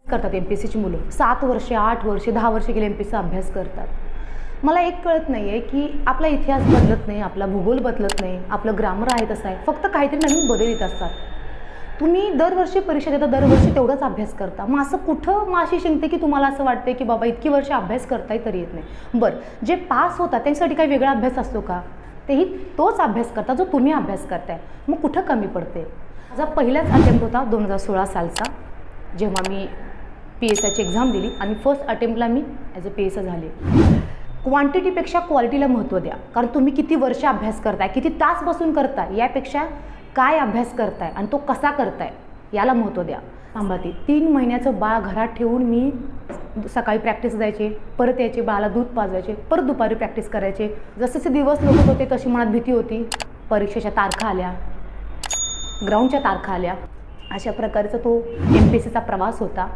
करतात MPSCची मुलं 7 वर्षे 8 वर्षे 10 वर्षे गेले MPSCचा अभ्यास करतात। मला एक कळत नाही आहे की आपला इतिहास बदलत नाही, आपला भूगोल बदलत नाही, आपलं ग्रामर आहे तसं आहे, फक्त काहीतरी नवीन बदल येत असतात। तुम्ही दरवर्षी परीक्षा देता, दरवर्षी तेवढाच अभ्यास करता, मग असं कुठं माशी शिंकते की तुम्हाला असं वाटते की बाबा इतकी वर्ष अभ्यास करताय तरी येत नाही। बरं, जे पास होतात त्यांच्यासाठी काही वेगळा अभ्यास असतो का? तेही तोच अभ्यास करता जो तुम्ही अभ्यास करताय, मग कुठं कमी पडते? माझा पहिलाच अटेम्प्ट होता 2016 सालचा, जेव्हा मी PSIची एक्झाम दिली आणि फर्स्ट अटेम्प्टला मी ॲज अ PSI झाले। क्वांटिटीपेक्षा क्वालिटीला महत्त्व द्या, कारण तुम्ही किती वर्ष अभ्यास करताय, किती तास बसून करताय, यापेक्षा काय अभ्यास करताय आणि तो कसा करताय याला महत्त्व द्या। सांभाळते 3 महिन्याचं बाळ घरात ठेवून मी सकाळी प्रॅक्टिस जायचे, परत यायचे, बाळाला दूध पाजायचे, परत दुपारी प्रॅक्टिस करायचे। जसे दिवस लोटत होते तशी मनात भीती होती, परीक्षेच्या तारखा आल्या, ग्राउंडच्या तारखा आल्या, अशा प्रकारचा तो MPSCचा प्रवास होता।